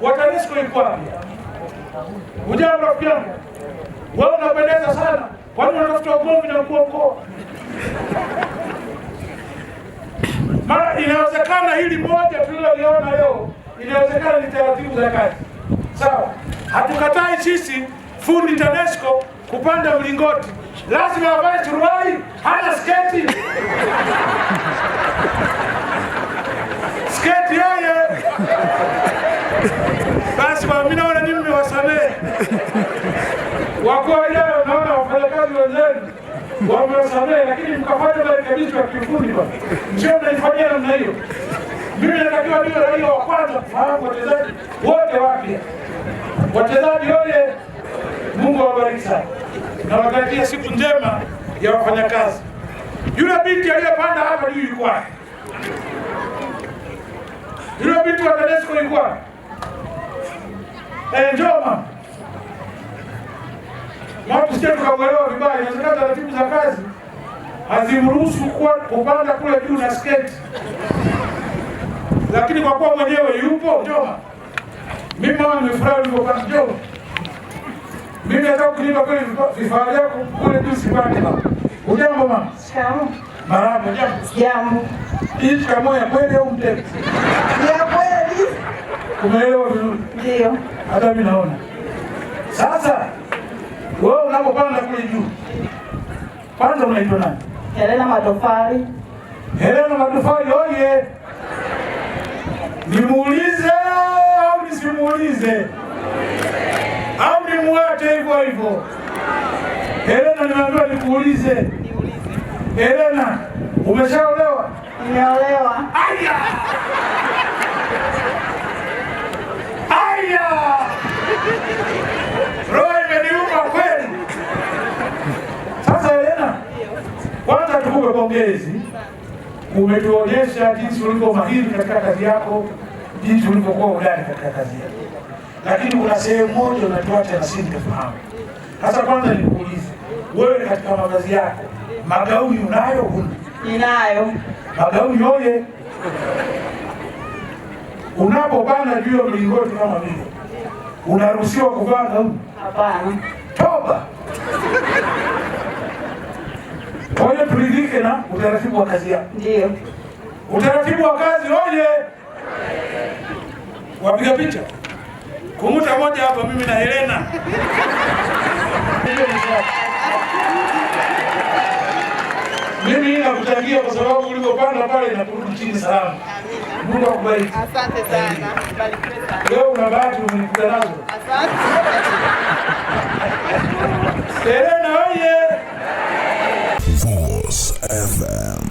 wa TANESCO yuko wapi? Ujambo rafiki yangu. Wewe unapendeza sana. Kwani unatafuta ugomvi na mkoa? Mara inawezekana hili moja tuliloliona leo, inawezekana ni taratibu za kazi. Sawa? Hatukatai sisi fundi TANESCO kupanda mlingoti. Lazima avae suruali, hana sketi. Sketi yeye. Basi mimi naona nyinyi mmewasamehe. Wakuu wajao naona wafanyakazi wenzenu wamewasamehe, lakini mkafanya marekebisho ya kiufundi bwana. Sio mnaifanyia namna hiyo. Mimi natakiwa niwe raia wa kwanza kufahamu wachezaji wote wapya. Wachezaji wote, Mungu awabariki sana. Na watakia siku njema ya wafanyakazi. Yule binti aliyepanda hapa juu yuko wapi? Yule binti wa TANESCO yuko wapi? Njoma. Mwapo sije tukamwelewa vibaya. Inawezekana taratibu za kazi hazimruhusu kupanda kule juu na sketi. Lakini kwa kuwa mwenyewe yupo, Njoma. Mimi mama nimefurahi ulipopanda Njoma. Mimi nataka kunipa kule vifaa vyako kule juu sipande baba. Ujambo mama? Shikamoo. Marahaba, jambo. Jambo. Hii shikamoo ya kweli au mtego? Ya kweli. Umeelewa vizuri? Ndio. Hata mimi naona. Sasa wewe unapopanda kule juu, kwanza unaitwa nani? Helena Matofali. Helena Matofali, oye. Nimuulize au nisimuulize? Au nimuache hivyo hivyo? Helena, nimeambiwa nikuulize. Helena, umeshaolewa? Nimeolewa. Aya! Aya! Roho imeniuma kweli. Sasa Helena, kwanza tukupe pongezi. Umetuonyesha jinsi ulivyo mahiri katika kazi yako, jinsi ulivyokuwa hodari katika kazi yako. Lakini kuna sehemu moja unatuacha na sintofahamu. Sasa kwanza nikuulize, wewe katika mavazi yako, magauni unayo huna? Ninayo. Magauni oye. Unapopanda juu ya mlingoti kama vile, unaruhusiwa kuvaa gauni? Hapana. Toba. Kwa hiyo turidhike na utaratibu wa kazi yako. Ndio. Utaratibu wa kazi oye. Wapiga picha. Kumuta moja hapa mimi na Helena. Mimi nakutangia kwa sababu ulipopanda pale na kurudi chini salama. Mungu akubariki. Asante sana. Barikiwe sana. Leo una bahati umenikuta nazo. Asante. Helena oye. Voice FM.